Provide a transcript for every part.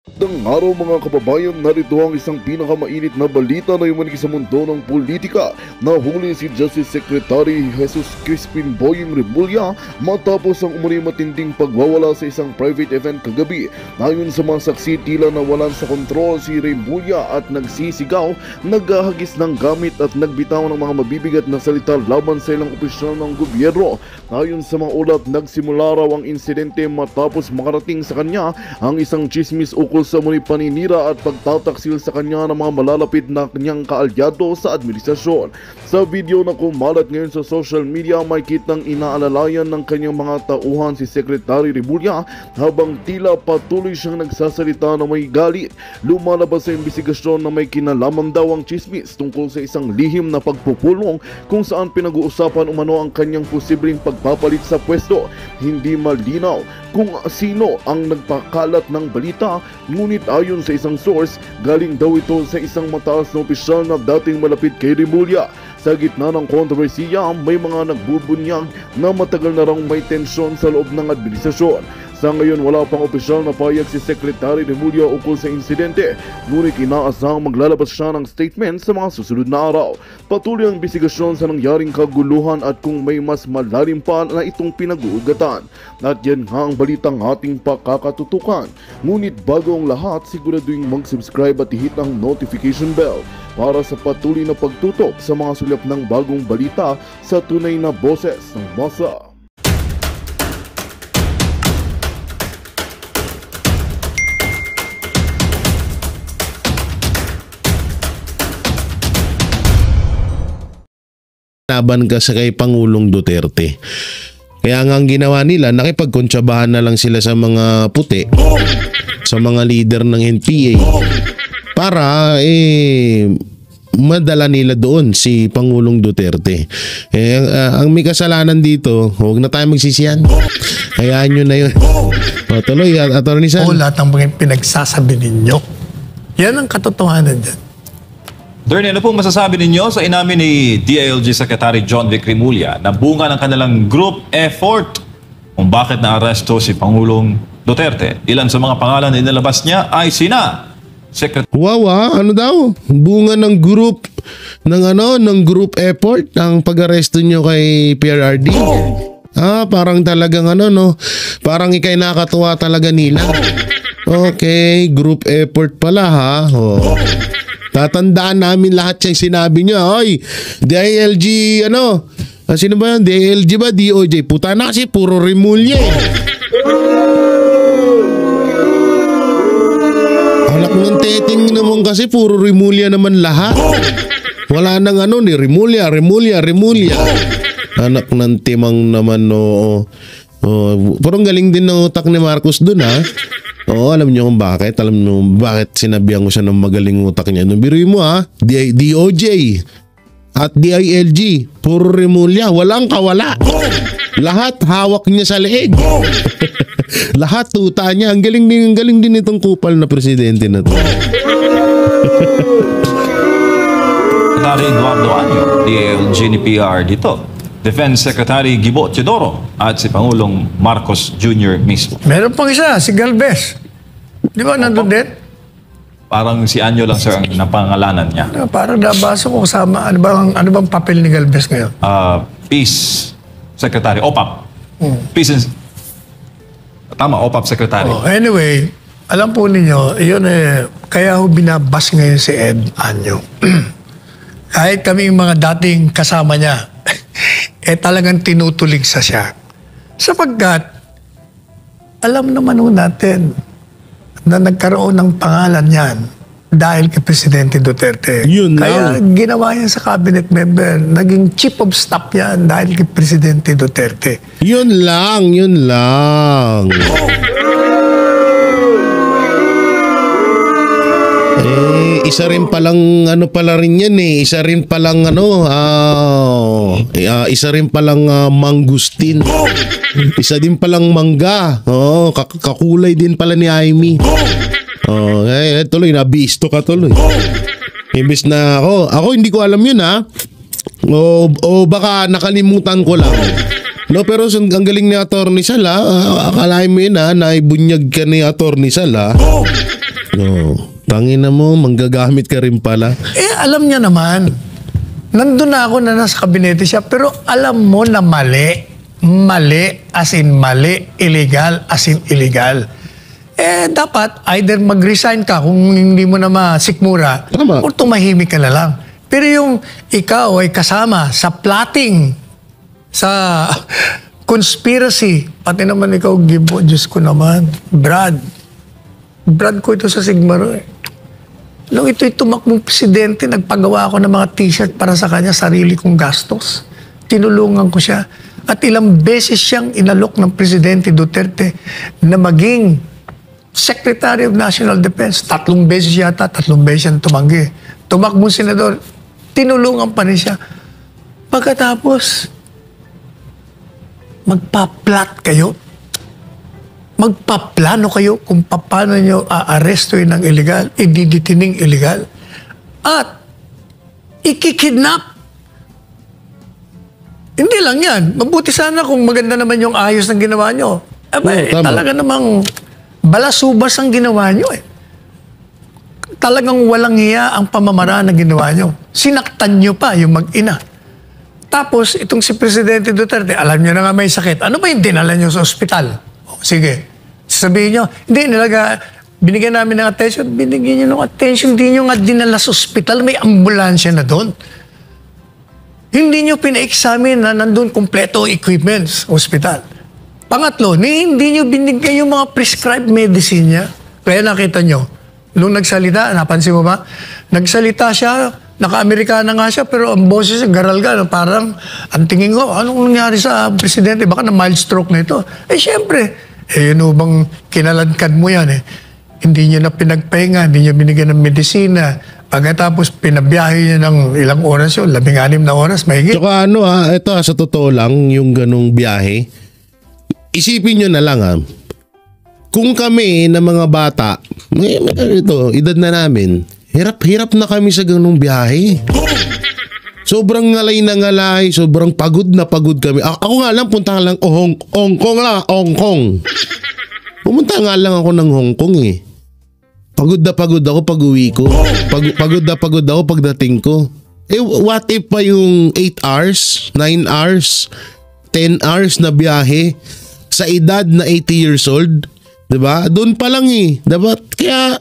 Magandang araw mga kababayan, narito ang isang pinakamainit na balita na yumanig sa mundo ng politika. Nahuli si Justice Secretary Jesus Crispin Boying Remulla matapos ang umano'y matinding pagwawala sa isang private event kagabi. Ayon sa mga saksi, tila nawalan sa kontrol si Remulla at nagsisigaw, naghahagis ng gamit at nagbitaw ng mga mabibigat na salita laban sa ilang opisyal ng gobyerno. Ayon sa mga ulat, nagsimula raw ang insidente matapos makarating sa kanya ang isang chismis ukol sa muli paninira at pagtataksil sa kanya ng mga malalapit na kanyang kaalyado sa administrasyon. Sa video na kumalat ngayon sa social media, may kitang inaalalayan ng kanyang mga tauhan si Secretary Remulla habang tila patuloy siyang nagsasalita na may galit. Lumalabas sa imbestigasyon na may kinalaman daw ang chismis tungkol sa isang lihim na pagpupulong kung saan pinag-uusapan umano ang kanyang posibleng pagpapalit sa pwesto. Hindi malinaw kung sino ang nagpakalat ng balita, ngunit ayon sa isang source, galing daw ito sa isang mataas na opisyal na dating malapit kay Remulla. Sa gitna ng kontrobersiya, may mga nagbubunyag na matagal na raw may tensyon sa loob ng administrasyon. Sa ngayon, wala pang opisyal na payag si Secretary Remulla ukol sa insidente, ngunit inaasahang maglalabas siya ng statement sa mga susunod na araw. Patuloy ang imbestigasyon sa nangyaring kaguluhan at kung may mas malalim pa na itong pinag-uugatan. At yan nga ang balitang ating pakakatutukan. Ngunit bago ang lahat, siguraduhin mag-subscribe at i-hit ang notification bell para sa patuloy na pagtutok sa mga sulap ng bagong balita sa tunay na boses ng masa. Laban ka sa kay Pangulong Duterte. Kaya nga ang ginawa nila, nakipagkontsabahan na lang sila sa mga puti, sa mga leader ng NPA para madala nila doon si Pangulong Duterte. Ang may kasalanan dito, huwag na tayo magsisiyan. Hayaan nyo na yun. Tuloy, Atty. San. Lahat ng mga pinagsasabi ninyo, yan ang katotohanan dyan. Attorney, ano pong masasabi ninyo sa inamin ni DILG Secretary John Vic Remulla na bunga ng kanilang group effort kung bakit naaresto si Pangulong Duterte? Ilan sa mga pangalan na inilabas niya ay sina ano daw? Bunga ng group ng group effort ang pag-aresto nyo kay PRRD. Parang talagang parang ikay nakatuwa talaga nila. Okay, group effort pala ha. Tatandaan namin lahat yung sinabi niya. Oy, DILG sino ba yan? DILG ba? DOJ? Puta na kasi puro Remulla Alak ng teting naman kasi puro Remulla naman lahat. Wala nang ni Remulla. Anak ng timang naman parang galing din ng utak ni Marcos dun ha. Alam niyo kung bakit? Alam niyo bakit sinabihan ko siya ng magaling utak niya? Biruin mo ha, DOJ at DILG, puro Remulla, walang kawala. Lahat hawak niya sa leeg. Lahat tuta niya. Ang galing din itong kupal na presidente na to. Secretary Eduardo Anyo, DILG ni PR dito. Defense Secretary Gibo Teodoro at si Pangulong Marcos Jr. mismo. Meron pang isa, si Galvez. Di ba nandun din? Parang si Anyo lang sir ang napangalanan niya. Parang nabasa ko kasama, ano bang papel ni Galvez ngayon? Peace Secretary, OPAP. Peace and... Tama, OPAP Secretary. Anyway, alam po ninyo, yun kaya ho binabas ngayon si Ed Anyo. Kahit kami mga dating kasama niya, talagang tinutulig sa siya. Sapagkat, alam naman natin na nagkaroon ng pangalan yan dahil kay Presidente Duterte. Kaya ginawa yan sa cabinet member, naging chief of staff yan dahil kay Presidente Duterte. Yun lang. Isa rin palang pala rin yan isa rin palang isa rin palang mangustin. Isa din palang mangga. Kakulay din pala ni Amy. Tuloy nabisto ka tuloy. Imbis na ako hindi ko alam yun ha. O baka nakalimutan ko lang. No, pero ang galing ni Atty. Sala, akalain mo yun naibunyag ka ni Atty. Sala. No, tangina mo, manggagamit ka rin pala. Alam niya naman, nandun na ako na nasa kabinete siya, pero alam mo na mali. Mali, as in mali, illegal, as in illegal. Dapat either mag-resign ka kung hindi mo na masikmura, Tama. o tumahimik ka na lang. Pero yung ikaw ay kasama sa plotting, sa conspiracy, pati naman ikaw, Gibo, Diyos ko naman, Brad ko ito sa Sigmaro Nung ito'y tumakbong presidente, nagpagawa ako ng mga t-shirt para sa kanya, sarili kong gastos. Tinulungan ko siya. At ilang beses siyang inalok ng Presidente Duterte na maging Secretary of National Defense. 3 beses yata, 3 beses siyang tumanggi. Tumakbong senador, tinulungan pa rin siya. Pagkatapos, magpa-plot kayo. Magpaplano kayo kung paano nyo aarestuin ng illegal, ididitining illegal, at ikikidnap. Hindi lang yan. Mabuti sana kung maganda naman yung ayos ng ginawa nyo. Talaga namang balasubas ang ginawa nyo Talagang walang hiya ang pamamaraan na ginawa nyo. Sinaktan nyo pa yung mag-ina. Tapos, itong si Presidente Duterte, alam nyo na nga may sakit. Ano ba yung dinala nyo sa ospital? Sige. Sabihin nyo, hindi, binigyan namin ng attention. Binigyan nyo ng attention. Hindi nyo nga dinala sa ospital. May ambulansya na doon. Hindi nyo pina-examine na nandun kompleto equipments sa ospital. Pangatlo, hindi nyo binigyan yung mga prescribed medicine niya. Kaya nakita nyo, nung nagsalita, napansin mo ba? Nagsalita siya, naka-Amerikana nga siya, pero ang boses niya, garalga, parang, ang tingin ko, anong nangyari sa presidente? Baka na mild stroke na ito. Siyempre, yun bang kinaladkad mo yan Hindi nyo na pinagpahinga, hindi nyo binigyan ng medisina. Pagkatapos, pinabiyahe niya ng ilang oras yun, 16 na oras, mahigit. Tsaka ito sa totoo lang, yung ganong biyahe, isipin nyo na lang kung kami na mga bata, ito, edad na namin, hirap na kami sa ganong biyahe. Sobrang ngalay na ngalay, sobrang pagod na pagod kami. Ako nga lang, punta lang, Hong Kong. Pumunta nga lang ako ng Hong Kong Pagod na pagod ako pag uwi ko. Pagod na pagod ako pagdating ko. What if pa yung 8 hours, 9 hours, 10 hours na biyahe sa edad na 80 years old? Diba? Doon pa lang Diba? Kaya,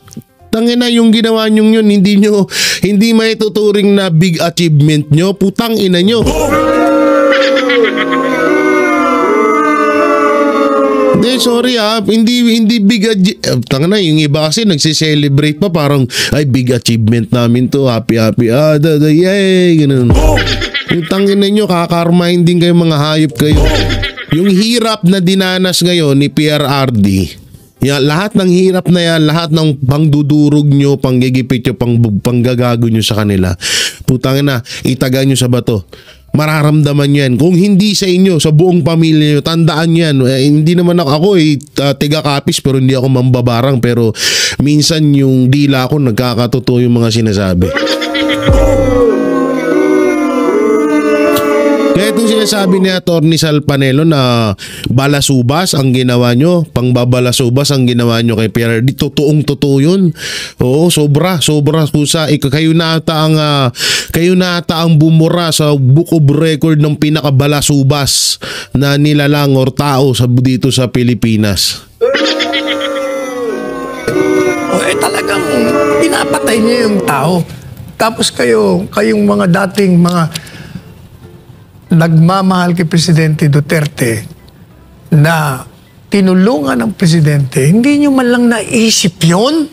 tangina yung ginawa nyo yun, hindi may tuturing na big achievement nyo. Putang ina nyo. Hindi, sorry hindi big tangina, yung iba kasi nagsi-celebrate pa parang, ay big achievement namin to, happy, yay, ganun. Yung tangina nyo, kakarmahin din kayo, mga hayop kayo. Yung hirap na dinanas ngayon ni PRRD, lahat ng hirap na yan, lahat ng pangdudurog nyo, panggigipit nyo, panggagago nyo sa kanila, putang ina, itaga nyo sa bato. Mararamdaman yan. Kung hindi sa inyo, sa buong pamilya nyo, tandaan yan. Hindi naman ako tiga-kapis, pero hindi ako mambabarang, pero minsan yung dila ko nagkakatotoo yung mga sinasabi. Kaya itong sinasabi ni Atty. Sal Panelo na balasubas ang ginawa nyo, pangbabalasubas ang ginawa nyo kay PRRD, totoong-totoo yun. Oo, sobra kusa. Kayo na ata ang bumura sa Book of Record ng pinakabalasubas na nilalang or tao dito sa Pilipinas. Talagang pinapatay niyo yung tao. Tapos kayong mga dating mga nagmamahal kay Presidente Duterte na tinulungan ng Presidente, hindi nyo man lang naisip yun?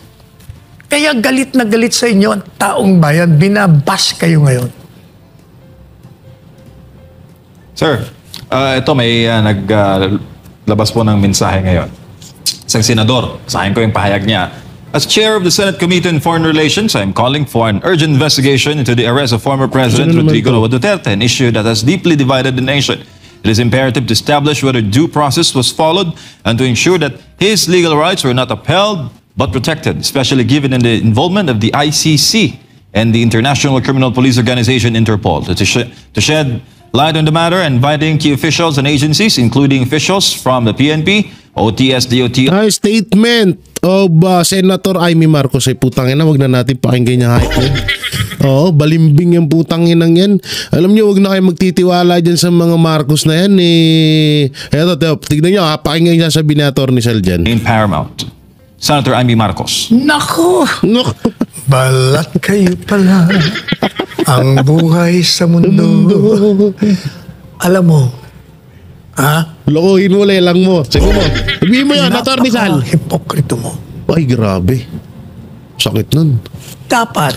Kaya galit na galit sa inyo ang taong bayan, binabash kayo ngayon. Sir, ito may naglabas po ng mensahe ngayon. Isang senador, basahin ko yung pahayag niya. As chair of the Senate Committee on Foreign Relations, I am calling for an urgent investigation into the arrest of former President Rodrigo Roa Duterte, an issue that has deeply divided the nation. It is imperative to establish whether due process was followed and to ensure that his legal rights were not upheld but protected, especially given the involvement of the ICC and the International Criminal Police Organization, Interpol, to shed light on the matter, inviting key officials and agencies, including officials from the PNP, OTS, DOT, Statement of Senator Amy Marcos ay putang ina, wag na natin pakinggan niya hype yan. Oo, balimbing yung putang inang yan. Alam niyo, wag na kayo magtitiwala dyan sa mga Marcos na yan eh. Eto, tignan niyo ha, pakinggan niya sa binator ni Sal dyan. in Paramount. Senator Amy Marcos. Nako! No. Balat kayo pala ang buhay sa mundo. Alam mo, ha? Lokohin mo, lelang mo. Sige mo. Sabihin mo yan, Senator ni Sal. Hipokrito mo. Ay, grabe. Sakit nun. Dapat,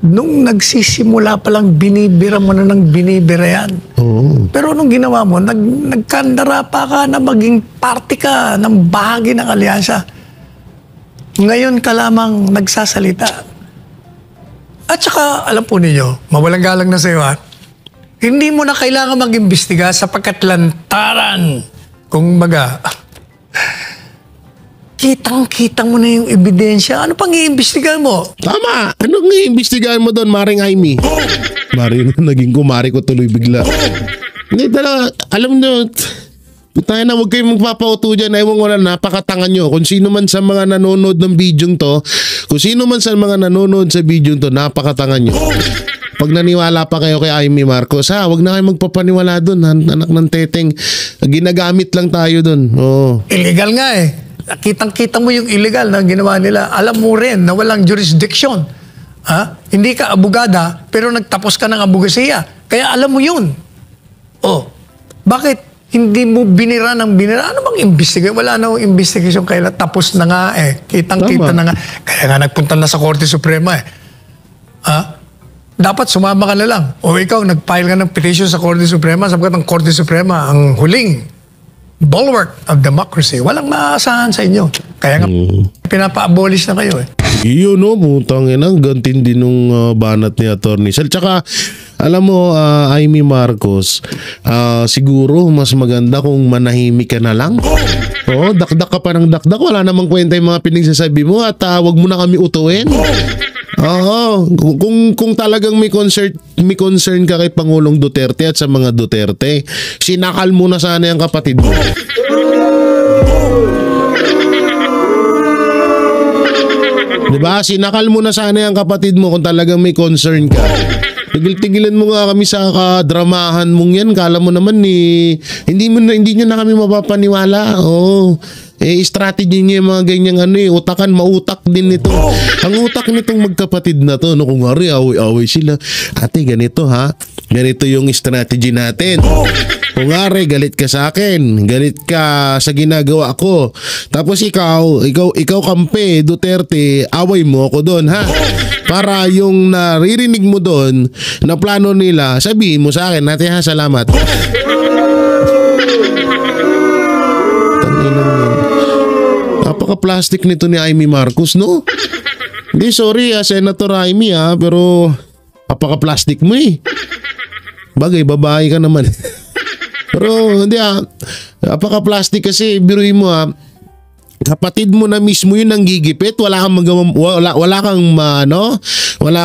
nung nagsisimula pa lang, binibira mo na ng binibira yan. Oo. Pero nung ginawa mo, nagkandara pa ka na maging party ka ng bahagi ng alyansa. Ngayon ka lamang nagsasalita. At saka, alam po ninyo, mawalang galang na sa iyo, ha? Hindi mo na kailangan mag-imbestiga sapagkat lantaran. Kung baga, kitang-kita mo na yung ebidensya. Ano pang iimbestigahan mo? Tama. Anong iimbestigahan mo doon, Maring Amy? Maring naging kumari ko tuloy bigla. Hindi talaga, alam nyo, tayo na, huwag kayong magpapauto dyan. Ewan ko na, napakatangan nyo. Kung sino man sa mga nanonood ng video to, kung sino man sa mga nanonood sa video to, napakatangan nyo. Pag naniwala pa kayo kay Amy Marcos, ha, huwag na kayo magpapaniwala doon, anak ng teteng. Ginagamit lang tayo doon. Oo. Illegal nga eh. Kitang-kita mo yung illegal na ginawa nila. Alam mo rin na walang jurisdiction. Ha? Hindi ka abogada, pero nagtapos ka ng abogasiya. Kaya alam mo yun. Oh, bakit hindi mo binira ng binira? Ano bang investigation? Wala na investigation. Kaya tapos na nga eh. Kitang-kita na nga. Kaya nga nagpunta na sa Korte Suprema eh. Ha? Dapat sumama ka na lang. O ikaw, nag-file ka ng petition sa Korte Suprema sapagkat ang Korte Suprema ang huling bulwark of democracy. Walang maaasahan sa inyo. Kaya nga, pinapa-abolish na kayo eh. Iyon no, putang ina, gantin din nung banat ni Atty. Sal. Tsaka, alam mo, Amy Marcos, siguro mas maganda kung manahimik ka na lang. Oo, dakdak ka pa ng dakdak. Wala namang kwenta yung mga pinagsasabi mo at wag mo na kami utuin. Oo, kung talagang may concern ka kay Pangulong Duterte at sa mga Duterte, sinakal mo na sana yung kapatid mo. Diba? Sinakal mo na sana yung kapatid mo kung talagang may concern ka. Tigil-tigilan mo nga kami sa kadramahan mong yan. Kala mo naman hindi nyo na kami mapapaniwala. Oo. Strategy niya yung mga ganyang utakan, mautak din nito. Ang utak nitong magkapatid na to, no, kung ngari, away-away sila. Ate, ganito ha. Ganito yung strategy natin. Kung ngari, galit ka sa akin. Galit ka sa ginagawa ko. Tapos ikaw kampe, Duterte, away mo ako doon ha. Para yung naririnig mo doon na plano nila, sabihin mo sa akin, ate ha, salamat. Napaka-plastic nito ni Amy Marcos, no? Hindi, sorry Senator Amy pero napaka-plastic mo eh. Bagay, babae ka naman. Pero hindi napaka-plastic kasi, biruin mo kapatid mo na mismo yun ang gigipit, wala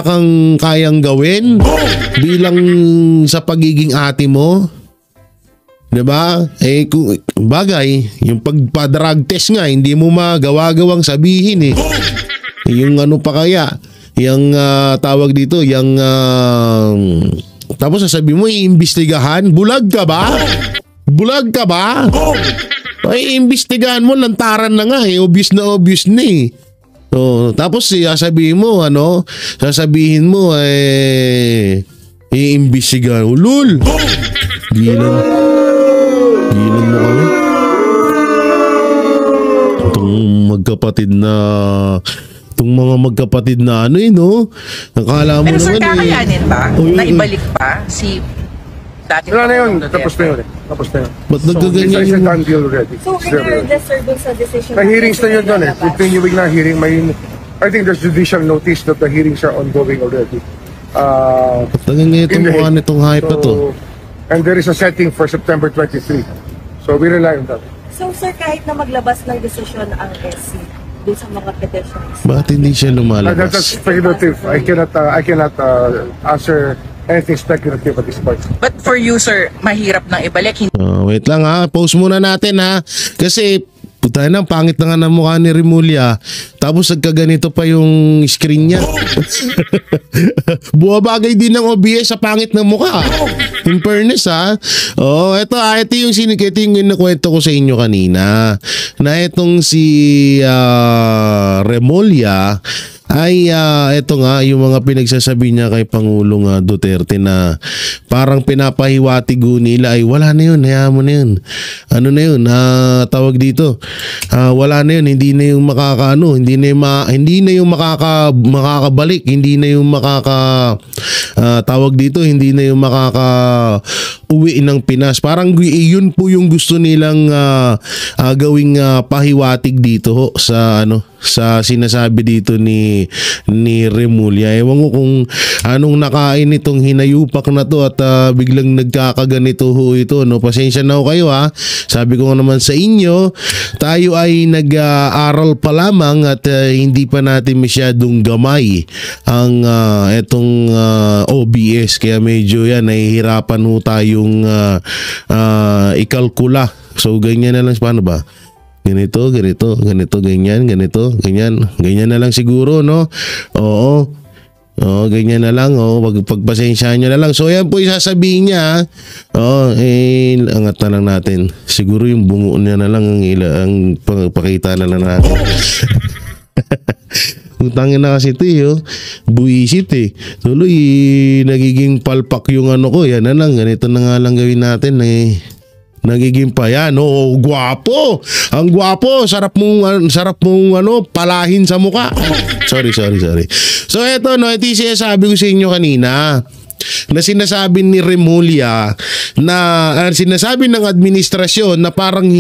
kang kayang gawin bilang sa pagiging ate mo. Diba? Bagay, yung pagpa-drug test nga, hindi mo magawa-gawang sabihin eh. Yung ano pa kaya, yung tawag dito, yung tapos sasabihin mo, iimbestigahan, bulag ka ba? Bulag ka ba? Ay, iimbestigahan mo, lantaran na nga eh, obvious na eh. So, tapos sasabihin mo, iimbestigahan, ulul! Gilan mo kami. Itong mga magkapatid na no? Nakala mo pero sir, naman kakayanin ba? Na ibalik pa si dati? Wala na yun. Tapos na yun. Ba't nagkaganyan It's yung... a done deal already. So, regardless sa decision... The hearings na yun doon eh. Continuing na hearing. I think there's judicial notice that the hearings are ongoing already. Tagang itong mukha nitong hype na to. And there is a setting for September 23. So we rely on that. So, sir, kahit na maglabas ng decision ang SC dun sa mga petitions... Bakit hindi siya lumalabas? That's speculative. I cannot answer anything speculative at this point. But for you, sir, mahirap nang ibalik. Wait lang ha, pause muna natin ha. Kasi puta na, pangit na nga ng mukha ni Remulla. Tapos nagkaganito pa yung screen niya. Buwabagay din ng OBS sa pangit ng mukha. In fairness ha. Oh, ito yung kinukwento ko sa inyo kanina. Na itong si Remulla ay ito nga yung mga pinagsasabi niya kay Pangulong Duterte na parang pinapahiwatig nila ay wala na yun, hayaan mo na yun. Ano na yun, tawag dito, wala na yun, hindi na yung makakaano, hindi na yung makakabalik, hindi na yung tawag dito, hindi na yung uwi ng Pinas. Parang yun po yung gusto nilang gawing pahiwatig dito ho, sa sinasabi dito ni Remulla. Ewan ko kung anong nakain itong hinayupak na to at biglang nagkakaganito ho ito, no? Pasensya na ho kayo ha. Sabi ko naman sa inyo, tayo ay nag-aaral pa lamang at hindi pa natin masyadong gamay ang itong OBS, kaya medyo yan nahihirapan ho tayong ikalkula. So ganyan na lang, paano ba? Ganito, ganyan na lang siguro, no? Oo, ganyan na lang, pagpasensyahan nyo na lang. So yan po yung sasabihin niya, angat na lang natin. Siguro yung bungo niya na lang ang pakita na lang natin. Utangin na kasi ito buwisit tuloy nagiging palpak yung ko, yan na lang, ganito na nga lang gawin natin nagiging pa yan. Gwapo. Ang gwapo. Sarap mong palahin sa muka. Sorry. So eto, ito yung sinasabi ko sa inyo kanina na sinasabi ni Remulla na sinasabi ng administrasyon na parang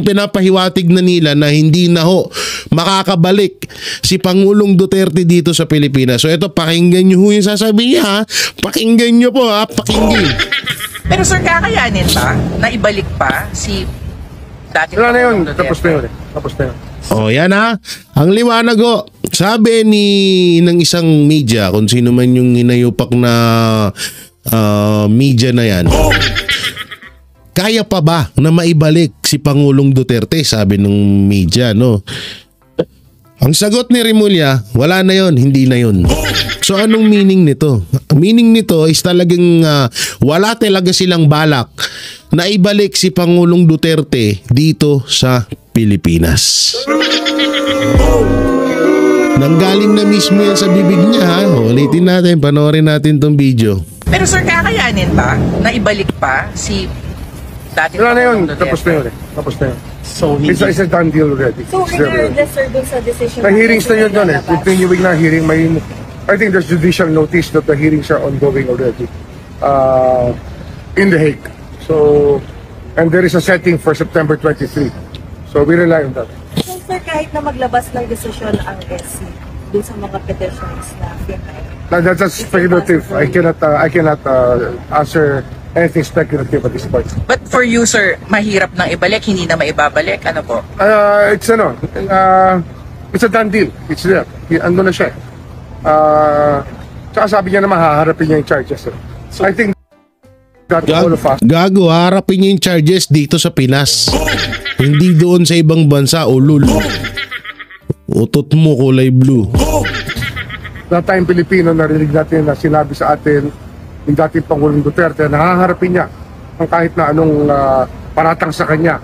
pinapahiwatig na nila na hindi na makakabalik si Pangulong Duterte dito sa Pilipinas. So ito, pakinggan nyo yung sasabi niya. Pakinggan nyo po pakinggan. Pero sir, kakayanin ba na ibalik pa si dati Wala na yun, Duterte? tapos na yun. Yan ang liwanag sabi ng isang media, kung sino man yung hinayupak na media na yan, kaya pa ba na maibalik si Pangulong Duterte, sabi ng media, no? Ang sagot ni Remulla, wala na yon, hindi na yon. So anong meaning nito? Meaning nito is talagang wala talaga silang balak na ibalik si Pangulong Duterte dito sa Pilipinas. Nanggaling na mismo yan sa bibig niya ha. Ulitin natin, panoorin natin tong video. Pero sir, kakayanin ba na ibalik pa si dati Wala na yun, Duterte? tapos na yun. So, it's a done deal already. So, regardless, sir, dun sa decision... The hearings na yun doon continuing na hearing. I think there's judicial notice that the hearings are ongoing already in The Hague. So, and there is a setting for September 23. So, we rely on that. So, sir, kahit na maglabas ng desisyon ang SC dun sa mga petitions na pinay. That's speculative. I cannot answer anything speculative at this point. But for you, sir, mahirap nang ibalik, hindi na maibabalik. Ano po? It's a done deal. It's there. Ando na siya. Tsaka sabi niya naman haharapin niya yung charges. So, I think that all of us. Gago, harapin niya yung charges dito sa Pinas. Hindi doon sa ibang bansa, ulul. Utot mo kulay blue. Na tayong Pilipino, narinig natin na sinabi sa atin ng dating Pangulong Duterte na haharapin niya ang kahit na anong paratang sa kanya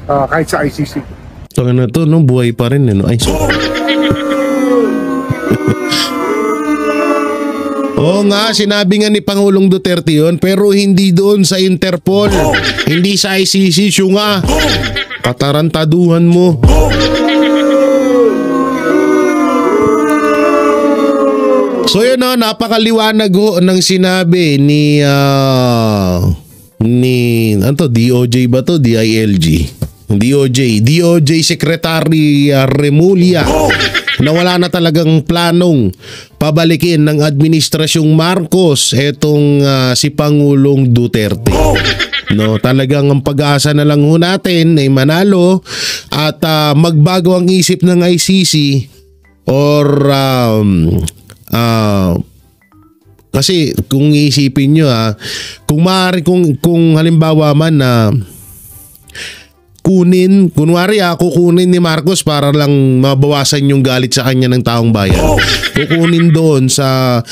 kahit sa ICC. Ito na to, no? Buhay pa rin. No? Ay, Oo nga, sinabi nga ni Pangulong Duterte yun, pero hindi doon sa Interpol. Hindi sa ICC, siyo nga. Katarantaduhan mo. So yun napakaliwanag ng sinabi ni DOJ ba to? DILG. DOJ Secretary Remulla na wala na talagang planong pabalikin ng Administrasyong Marcos etong si Pangulong Duterte. No, talagang ang pag-asa na lang natin ay manalo at magbago ang isip ng ICC or Kasi kung iisipin nyo kung maaari, kung halimbawa man na kukunin ni Marcos para lang mabawasan yung galit sa kanya ng taong bayan. Kukunin doon sa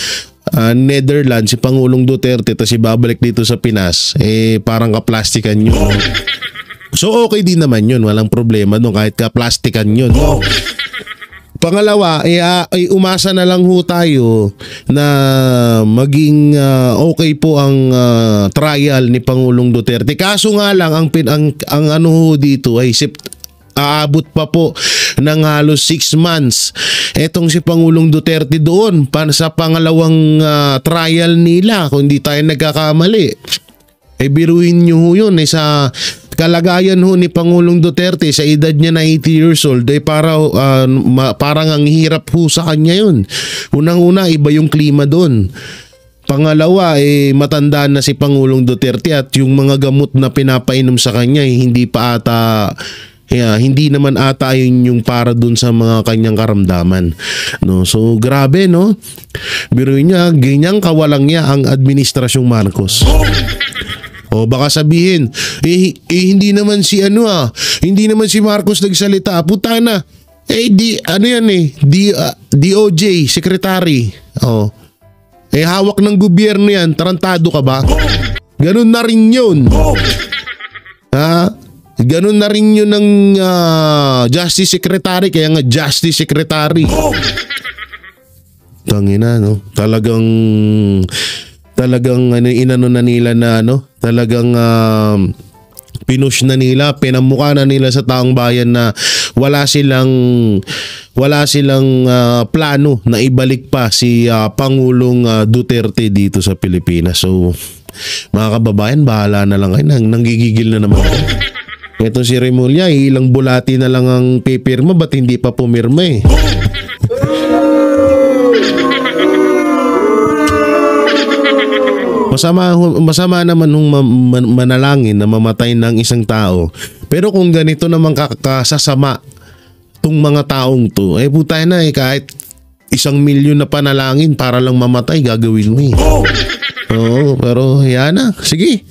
Netherlands si Pangulong Duterte tapos ibabalik dito sa Pinas, parang kaplastikan yun. So okay din naman yun, walang problema doon kahit kaplastikan yun. No? Pangalawa, umasa na lang ho tayo na maging okay po ang trial ni Pangulong Duterte. Kaso nga lang ang ano ho dito ay aabot pa po ng halos 6 months etong si Pangulong Duterte doon sa pangalawang trial nila kung hindi tayo nagkakamali. Biruin nyo ho yun sa kalagayan ho ni Pangulong Duterte sa edad niya na 80 years old parang ang hirap ho sa kanya yun. Unang-una, iba yung klima doon. Pangalawa, matanda na si Pangulong Duterte at yung mga gamot na pinapainom sa kanya hindi naman ata yun yung para dun sa mga kanyang karamdaman. No? So grabe, no? Biruin niya, ganyang kawalang niya ang administrasyong Marcos. O baka sabihin, hindi naman si Marcos nagsalita. Puta na. DOJ, secretary. Hawak ng gobyerno yan. Tarantado ka ba? Ganun na rin yun. Ganun na rin yun ng Justice Secretary, kaya nga Justice Secretary. Tangina, no? Talagang inano na nila na talagang pinush na nila, pinamukha na nila sa taong bayan na wala silang plano na ibalik pa si Pangulong Duterte dito sa Pilipinas. So mga kababayan, bahala na lang kayo, nanggigigil na naman ako. Ito si Remulla, ilang bulati na lang ang pipirma, ba't hindi pa pumirma Masama naman nung manalangin na mamatay ng isang tao. Pero kung ganito naman kasasama tong mga taong to, putay na kahit 1,000,000 na panalangin para lang mamatay, gagawin mo Oo, pero yan na. Sige.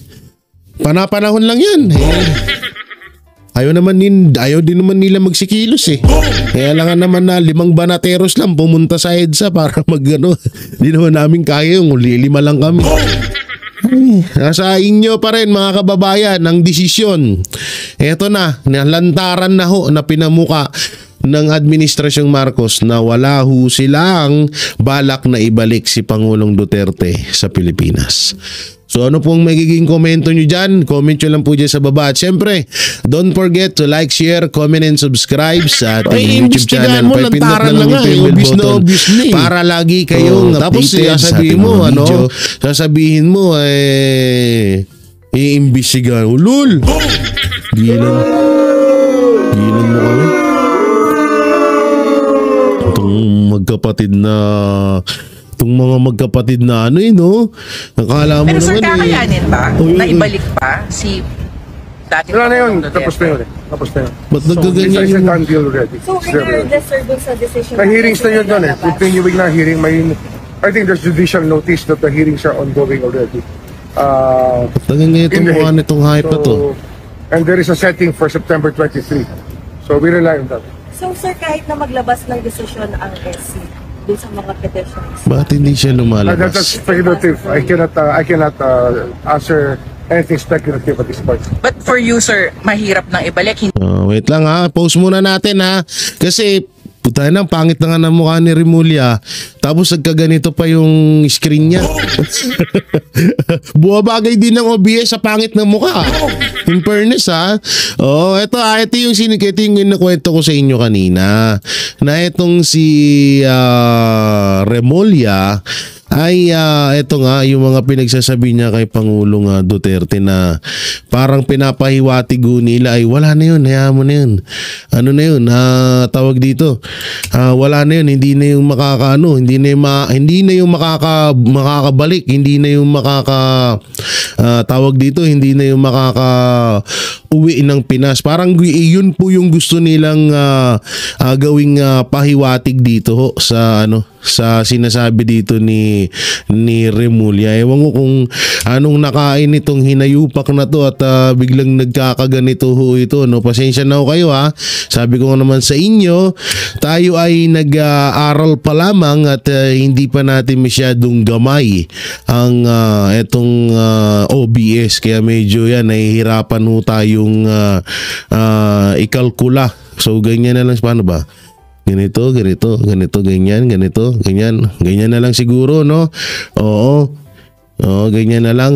Panapanahon lang yan. Ayaw din naman nila magsikilos Kaya lang naman na 5 banateros lang pumunta sa EDSA para Hindi naman namin kaya yung 5 lang kami. Nasa inyo pa rin mga kababayan ang desisyon. Eto na, nalantaran na ho na pinamuka ng administrasyong Marcos na wala ho silang balak na ibalik si Pangulong Duterte sa Pilipinas. So ano pong magiging komento nyo dyan? Comment nyo lang po dyan sa baba. At syempre, don't forget to like, share, comment, and subscribe sa ating YouTube channel. Pipindot na lang yung bell button para lagi kayong updated sa ating mga video. Sasabihin mo, iimbestigahan. Ulul! Gilan mo kami. Itong mga magkapatid na nakala mo pero naman sir, kakayanin ba na ibalik pa si dati Wala na yun. Duterte? Tapos na yun. Ba't nagkaganyan It's a yung... done deal already. So, regardless, sir, dun sa decision... May hearings na yun doon Continuing na hearing. I think there's judicial notice that the hearings are ongoing already. Taganyan itong mukha nitong hype na to. And there is a setting for September 23. So we rely on that. So, sir, kahit na maglabas ng desisyon ang SC dun sa mga petitions... Bakit hindi siya lumalabas? That's speculative. I cannot answer anything speculative at this point. But for you sir, mahirap nang ibalik. Wait lang post muna natin kasi puta na, pangit na nga ng mukha ni Remulla. Tapos nagkaganito pa yung screen niya. Buwabagay din ng OBS sa pangit ng mukha. In fairness ito yung kinukwento ko sa inyo kanina. Na itong si Remulla ay ito nga yung mga pinagsasabi niya kay Pangulong Duterte na parang pinapahiwatig nila ay wala na yun, hayaan mo na yun. Ano na yun, tawag dito, wala na yun, hindi na yung makakabalik, hindi na yung tawag dito, hindi na yung uwi ng Pinas. Parang yun po yung gusto nilang gawing pahiwatig dito sa sa sinasabi dito ni Remulla. Ewan ko kung anong nakain itong hinayupak na to at biglang nagkakaganito ho ito, no? Pasensya na ho kayo, ha. Sabi ko naman sa inyo, tayo ay nag-aaral pa lamang at hindi pa natin masyadong gamay ang etong OBS, kaya medyo yan nahihirapan ho tayong ikalkula. So ganyan na lang, paano ba? Ganito, ganyan na lang siguro, no? Oo, ganyan na lang,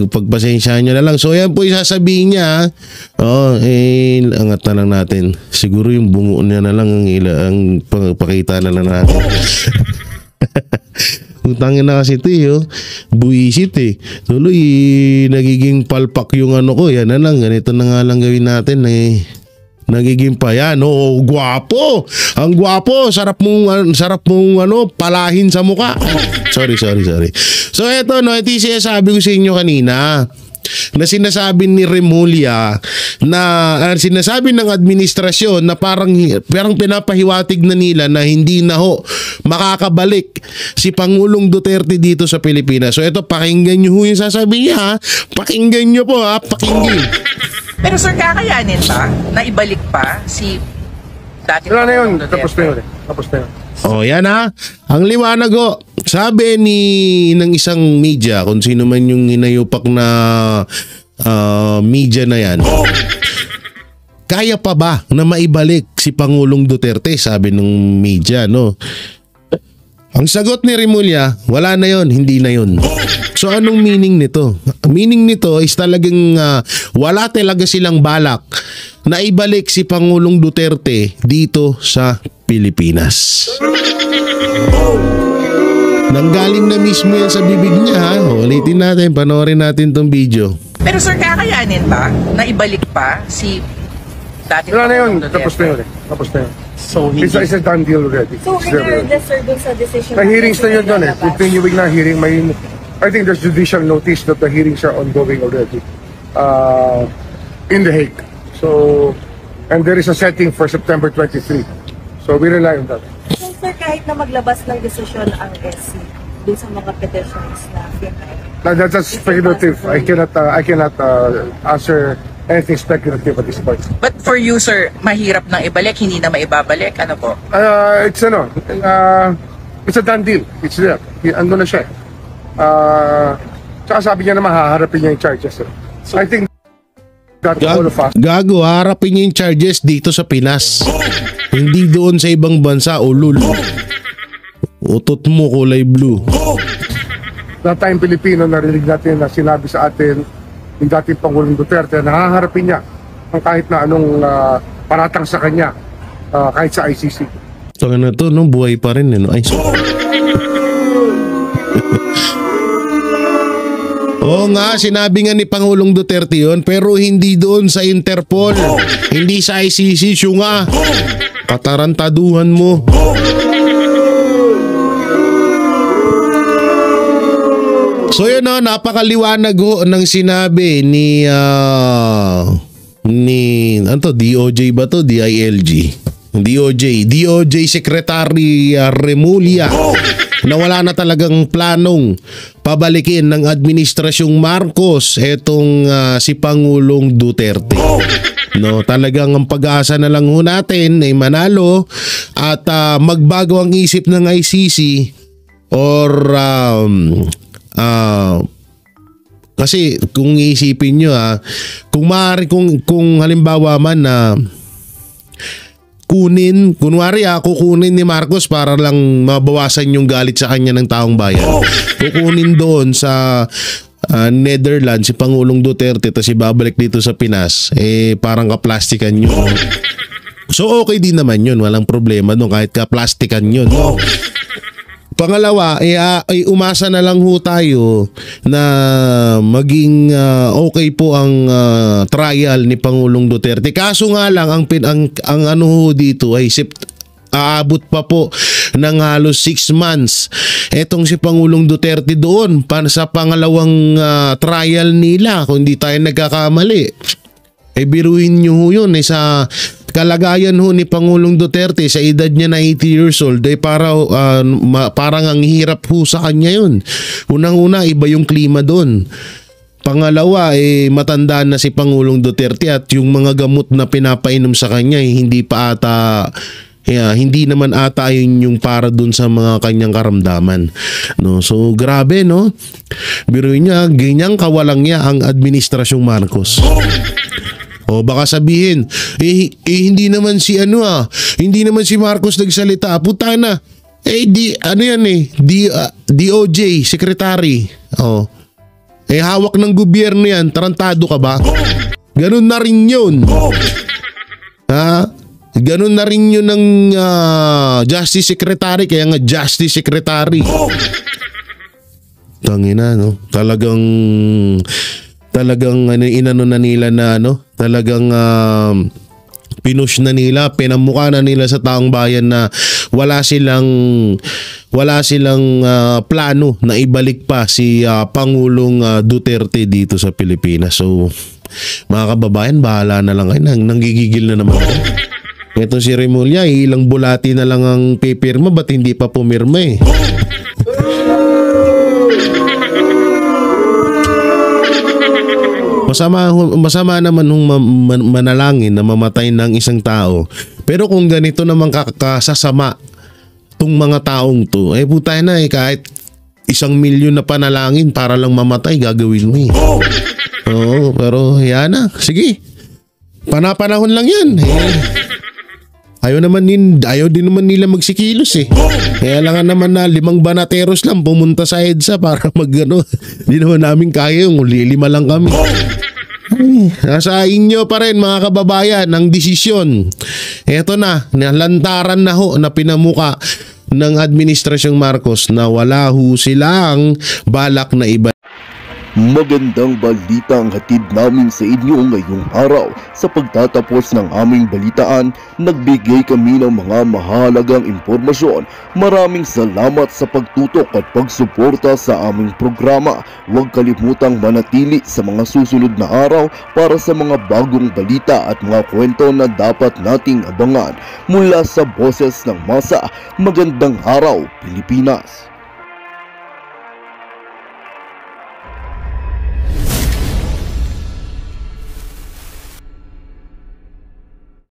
pagpasensyahan nyo na lang. So yan po yung sasabihin niya, angat na lang natin. Siguro yung bungo niya na lang ang pakita na lang natin. Utangin na kasi ito, buwisit tuloy nagiging palpak yung ano ko. Yan na lang, ganito na nga lang gawin natin nagiging pa yan. Gwapo, ang gwapo, sarap mong palahin sa muka. Sorry. So eto, no, ito yung sabi ko sa inyo kanina na sinasabi ni Remulla na sinasabi ng administrasyon na parang pinapahiwatig na nila na hindi na ho makakabalik si Pangulong Duterte dito sa Pilipinas. So ito, pakinggan nyo ho yung sasabi niya, ha? Pakinggan nyo po, ha? Pakinggan. Pero sir, kakayanin ba na ibalik pa si dati Wala na yun. Duterte? Tapos na yun. Yan, ha. Ang liwanag ho. Sabi ng isang media, kung sino man yung hinayupak na media na yan, kaya pa ba na maibalik si Pangulong Duterte? Sabi ng media, no? Ang sagot ni Remulla, wala na yon, hindi na yon. So anong meaning nito? Ang meaning nito is talagang wala talaga silang balak na ibalik si Pangulong Duterte dito sa Pilipinas. Nanggaling na mismo yan sa bibig niya, ha? Ulitin natin, panoorin natin tong video. Pero sir, kakayanin ba na ibalik pa si dati Wala na yun. Duterte? Tapos na yun. So, it's a done deal already. So, regardless, sir, dun sa decision... The hearings na yun doon Continuing na hearing. I think there's judicial notice that the hearings are ongoing already in The Hague. So, and there is a setting for September 23. So, we rely on that. So, sir, kahit na maglabas ng desisyon ang SC dun sa mga petitions na That's speculative. I cannot answer anything speculative at this point. But for you, sir, mahirap nang ibalik, hindi na maibabalik, ano po? It's a done deal. It's there. Ando na siya. Tsaka sabi niya na mahaharapin niya yung charges. So, I think that all of us. Gago, harapin niya yung charges dito sa Pinas. Hindi doon sa ibang bansa, ulul. Utot mo kulay blue. Na tayong Pilipino, narinig natin na sinabi sa atin yung dating Pangulong Duterte na haharapin niya ang kahit na anong paratang sa kanya kahit sa ICC. So ano to, no? Buhay pa rin, no? Ay, Oo nga, sinabi nga ni Pangulong Duterte yun, pero hindi doon sa Interpol, hindi sa ICC, siya nga. Patarantaduhan mo. So yun, no, napakaliwanag ho ng sinabi ni DOJ ba to? DILG. DOJ Secretary Remulla na wala na talagang planong pabalikin ng administrasyong Marcos etong si Pangulong Duterte. No, talagang ang pag-asa na lang ho natin ay manalo at magbago ang isip ng ICC or kasi kung iisipin nyo kung halimbawa man na kukunin ni Marcos para lang mabawasan yung galit sa kanya ng taong bayan. Kukunin doon sa Netherlands si Pangulong Duterte tapos ibabalik dito sa Pinas, parang kaplastikan yun. So okay din naman yun, walang problema doon kahit kaplastikan yun, no? Pangalawa, umasa na lang ho tayo na maging okay po ang trial ni Pangulong Duterte. Kaso nga lang, ang ano ho dito ay aabot pa po ng halos 6 months. Etong si Pangulong Duterte doon sa pangalawang trial nila, kung hindi tayo nagkakamali. Biruin nyo ho yun sa kalagayan ho ni Pangulong Duterte sa edad niya na 80 years old ay parang ang hirap ho sa kanya yun. Unang-una, iba yung klima doon. Pangalawa, matanda na si Pangulong Duterte at yung mga gamot na pinapainom sa kanya hindi pa ata hindi naman ata yun yung para dun sa mga kanyang karamdaman, no? So grabe, no? Biruin niya, ganyang kawalang niya ang administrasyong Marcos. O baka sabihin, hindi naman si hindi naman si Marcos nagsalita. Puta na. DOJ secretary. Hawak ng gobyerno yan, tarantado ka ba? Ganun na rin yun. Ganun na rin yun ng Justice Secretary, kaya nga Justice Secretary. Tangina, no? Talagang inano na nila na talagang pinush na nila, pinamukha na nila sa taong bayan na wala silang plano na ibalik pa si Pangulong Duterte dito sa Pilipinas. So mga kababayan, bahala na lang kayo, nanggigigil na naman ako. Ito si Remulla, ilang bulati na lang ang pipirma, ba't hindi pa pumirma eh? Masama naman nung manalangin na mamatay ng isang tao. Pero kung ganito naman kasasama tong mga taong to, putay na kahit 1 milyon na panalangin para lang mamatay, gagawin mo eh. Oo, pero yan na. Sige, panapanahon lang yan. Ayaw din naman nila magsikilos eh. Kaya lang naman na 5 banateros lang pumunta sa EDSA para hindi naman namin kaya yung 5 lang kami. Nasa inyo pa rin mga kababayan ang desisyon. Eto na, nalantaran na ho na pinamuka ng Administrasyong Marcos na wala ho silang balak na iba. Magandang balita ang hatid namin sa inyo ngayong araw. Sa pagtatapos ng aming balitaan, nagbigay kami ng mga mahalagang impormasyon. Maraming salamat sa pagtutok at pagsuporta sa aming programa. Huwag kalimutang manatili sa mga susunod na araw para sa mga bagong balita at mga kwento na dapat nating abangan. Mula sa Boses ng Masa, magandang araw Pilipinas!